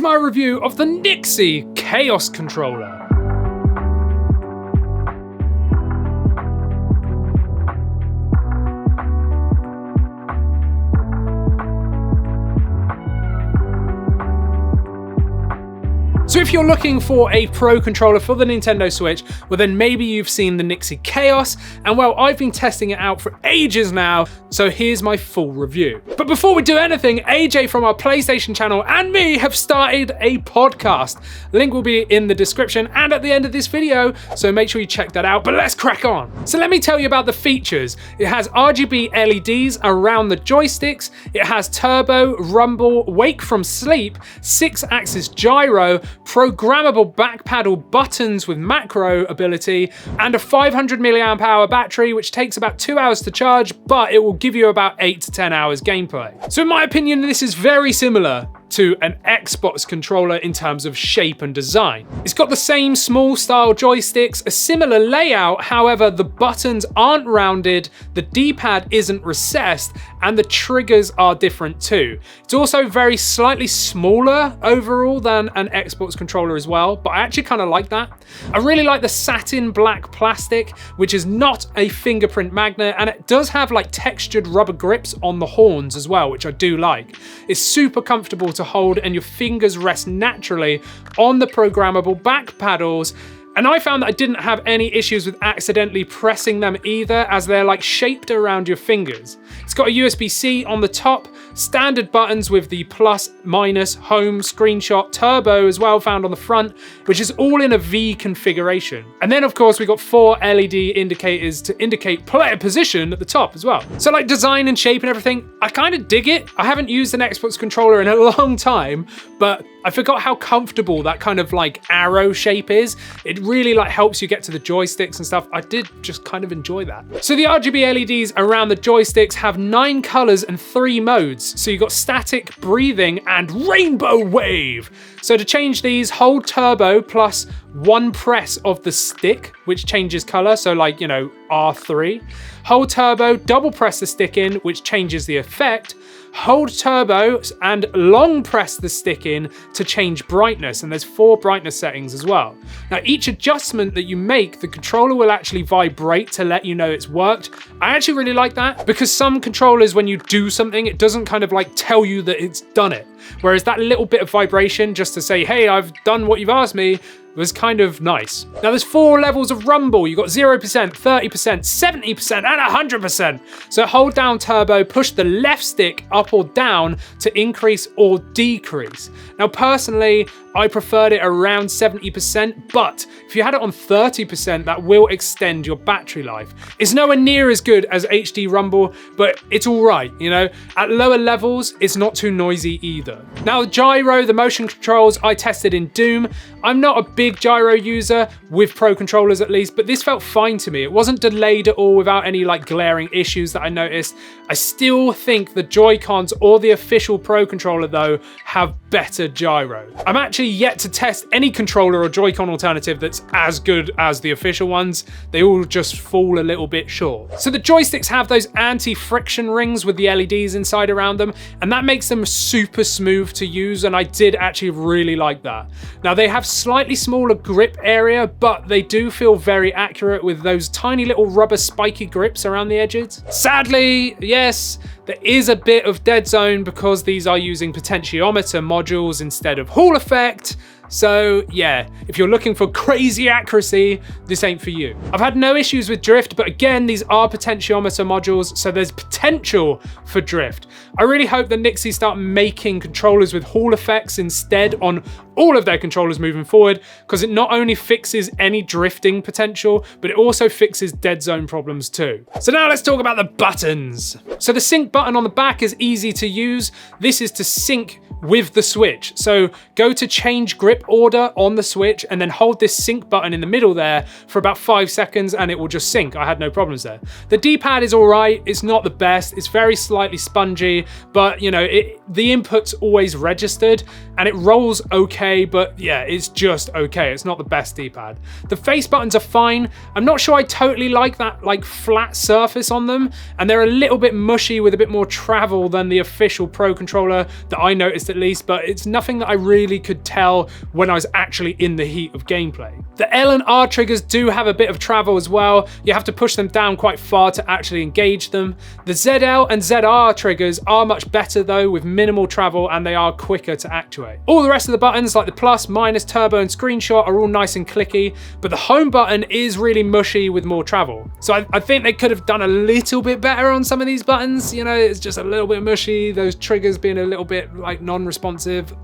my review of the NYXI Chaos Controller. So if you're looking for a Pro controller for the Nintendo Switch, well then maybe you've seen the NYXI Chaos, and well, I've been testing it out for ages now, so here's my full review. But before we do anything, AJ from our PlayStation channel and me have started a podcast. Link will be in the description and at the end of this video, so make sure you check that out, but let's crack on. So let me tell you about the features. It has RGB LEDs around the joysticks, it has turbo, rumble, wake from sleep, 6-axis gyro, programmable back paddle buttons with macro ability, and a 500 mAh battery which takes about 2 hours to charge, but it will give you about 8 to 10 hours gameplay. So in my opinion, this is very similar to an Xbox controller in terms of shape and design. It's got the same small style joysticks, a similar layout, however the buttons aren't rounded, the D-pad isn't recessed, and the triggers are different too. It's also very slightly smaller overall than an Xbox controller as well, but I actually kind of like that. I really like the satin black plastic, which is not a fingerprint magnet, and it does have like textured rubber grips on the horns as well, which I do like. It's super comfortable to hold and your fingers rest naturally on the programmable back paddles, and I found that I didn't have any issues with accidentally pressing them either, as they're like shaped around your fingers. It's got a USB-C on the top, standard buttons with the plus, minus, home, screenshot, turbo as well found on the front, which is all in a V configuration. And then of course we got 4 LED indicators to indicate player position at the top as well. So like design and shape and everything, I kind of dig it. I haven't used an Xbox controller in a long time, but I forgot how comfortable that kind of like arrow shape is. It really like helps you get to the joysticks and stuff. I did just kind of enjoy that. So the RGB LEDs around the joysticks have 9 colors and 3 modes. So you got static, breathing, and rainbow wave. So to change these, hold turbo plus 1 press of the stick, which changes color. So like, you know, R3. Hold turbo, double press the stick in, which changes the effect. Hold turbo and long press the stick in to change brightness, and there's 4 brightness settings as well. Now each adjustment that you make, the controller will actually vibrate to let you know it's worked. I actually really like that, because some controllers, when you do something, it doesn't kind of like tell you that it's done it. Whereas that little bit of vibration just to say, hey, I've done what you've asked me, was kind of nice. Now there's 4 levels of rumble. You've got 0%, 30%, 70%, and 100%. So hold down turbo, push the left stick up or down to increase or decrease. Now personally, I preferred it around 70%, but if you had it on 30%, that will extend your battery life. It's nowhere near as good as HD rumble, but it's all right, you know? At lower levels, it's not too noisy either. Now the gyro, the motion controls, I tested in Doom. I'm not a big gyro user, with Pro controllers at least, but this felt fine to me. It wasn't delayed at all without any like glaring issues that I noticed. I still think the Joy-Cons or the official Pro controller though have better gyro. I'm actually yet to test any controller or Joy-Con alternative that's as good as the official ones. They all just fall a little bit short. So the joysticks have those anti-friction rings with the LEDs inside around them, and that makes them super smooth to use, and I did actually really like that. Now they have slightly smaller grip area, but they do feel very accurate with those tiny little rubber spiky grips around the edges. Sadly, yes, there is a bit of dead zone because these are using potentiometer modules instead of Hall effect. So yeah, if you're looking for crazy accuracy, this ain't for you. I've had no issues with drift, but again, these are potentiometer modules, so there's potential for drift. I really hope that NYXI start making controllers with Hall effects instead on all of their controllers moving forward, because it not only fixes any drifting potential, but it also fixes dead zone problems too. So now let's talk about the buttons. So the sync button on the back is easy to use. This is to sync with the Switch. So go to change grip grip order on the Switch and then hold this sync button in the middle there for about 5 seconds and it will just sync. I had no problems there. The D-pad is all right. It's not the best. It's very slightly spongy, but you know, the input's always registered and it rolls okay, but yeah, it's just okay. It's not the best D-pad. The face buttons are fine. I'm not sure I totally like that like flat surface on them, and they're a little bit mushy with a bit more travel than the official Pro controller that I noticed at least, but it's nothing that I really could tell when I was actually in the heat of gameplay. The L and R triggers do have a bit of travel as well. You have to push them down quite far to actually engage them. The ZL and ZR triggers are much better though, with minimal travel, and they are quicker to actuate. All the rest of the buttons like the plus, minus, turbo and screenshot are all nice and clicky, but the home button is really mushy with more travel. So I think they could have done a little bit better on some of these buttons. You know, it's just a little bit mushy, those triggers being a little bit like non-responsive.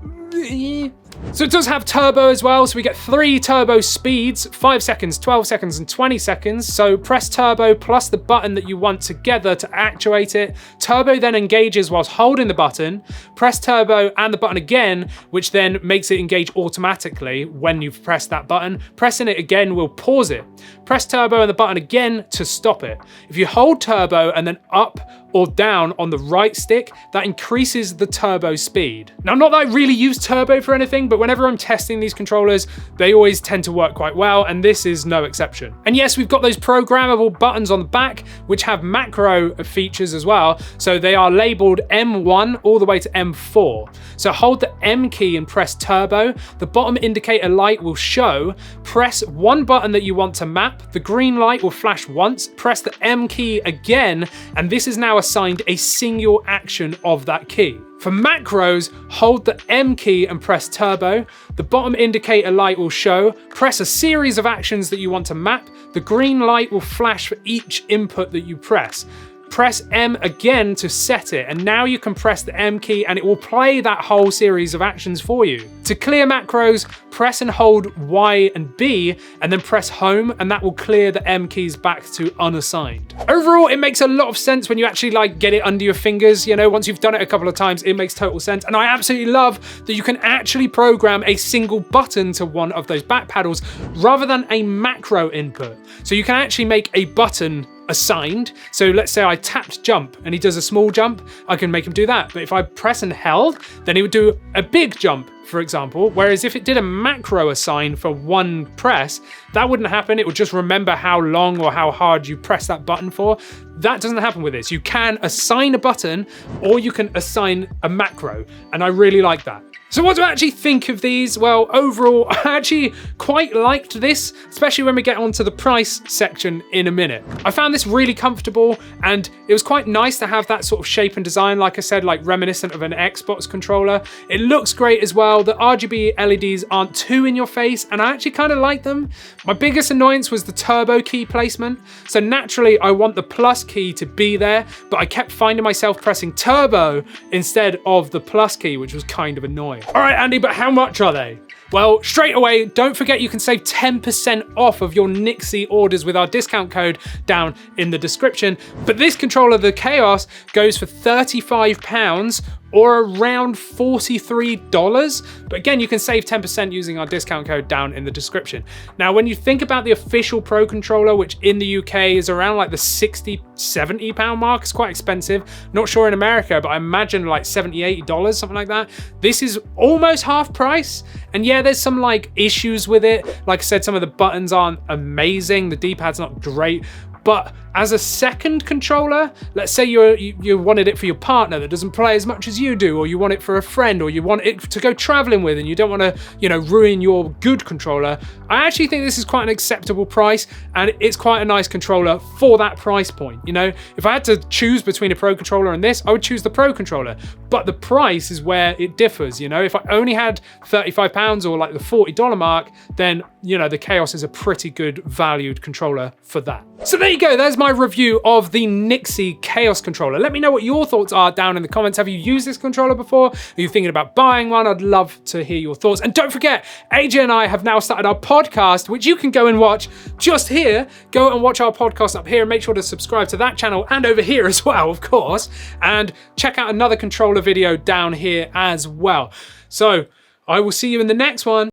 So it does have turbo as well, so we get 3 turbo speeds, 5 seconds, 12 seconds and 20 seconds. So press turbo plus the button that you want together to actuate it. Turbo then engages whilst holding the button. Press turbo and the button again, which then makes it engage automatically when you've pressed that button. Pressing it again will pause it. Press turbo and the button again to stop it. If you hold turbo and then up or down on the right stick, that increases the turbo speed. Now, not that I really use turbo for anything, but whenever I'm testing these controllers, they always tend to work quite well, and this is no exception. And yes, we've got those programmable buttons on the back, which have macro features as well. So they are labeled M1 all the way to M4. So hold the M key and press turbo. The bottom indicator light will show. Press one button that you want to map. The green light will flash once. Press the M key again, and this is now assigned a single action of that key. For macros, hold the M key and press turbo. The bottom indicator light will show. Press a series of actions that you want to map. The green light will flash for each input that you press. Press M again to set it, and now you can press the M key and it will play that whole series of actions for you. To clear macros, press and hold Y and B and then press home, and that will clear the M keys back to unassigned. Overall, it makes a lot of sense when you actually like get it under your fingers. You know, once you've done it a couple of times, it makes total sense. And I absolutely love that you can actually program a single button to one of those back paddles rather than a macro input. So you can actually make a button assigned. So let's say I tapped jump and he does a small jump, I can make him do that. But if I press and held, then he would do a big jump, for example. Whereas if it did a macro assign for one press, that wouldn't happen. It would just remember how long or how hard you press that button for. That doesn't happen with this. You can assign a button or you can assign a macro, and I really like that. So what do I actually think of these? Well, overall, I actually quite liked this, especially when we get onto the price section in a minute. I found this really comfortable, and it was quite nice to have that sort of shape and design, like I said, like reminiscent of an Xbox controller. It looks great as well. The RGB LEDs aren't too in your face, and I actually kind of like them. My biggest annoyance was the turbo key placement. So naturally, I want the plus key to be there, but I kept finding myself pressing turbo instead of the plus key, which was kind of annoying. All right, Andy, but how much are they? Well, straight away, don't forget you can save 10% off of your NYXI orders with our discount code down in the description. But this controller, the Chaos, goes for £35 or around $43. But again, you can save 10% using our discount code down in the description. Now, when you think about the official Pro controller, which in the UK is around like the £60, £70 mark, it's quite expensive. Not sure in America, but I imagine like $70, $80, something like that. This is almost half price. And yeah, there's some like issues with it. Like I said, some of the buttons aren't amazing. The D-pad's not great. But as a second controller, let's say you wanted it for your partner that doesn't play as much as you do, or you want it for a friend, or you want it to go traveling with and you don't want to, you know, ruin your good controller. I actually think this is quite an acceptable price, and it's quite a nice controller for that price point. You know, if I had to choose between a Pro controller and this, I would choose the Pro controller, but the price is where it differs. You know, if I only had £35 or like the $40 mark, then, you know, the Chaos is a pretty good valued controller for that. So there you go, there's my review of the NYXI Chaos controller. Let me know what your thoughts are down in the comments. Have you used this controller before? Are you thinking about buying one? I'd love to hear your thoughts. And don't forget, AJ and I have now started our podcast, which you can go and watch just here. Go and watch our podcast up here and make sure to subscribe to that channel and over here as well, of course. And check out another controller video down here as well. So I will see you in the next one.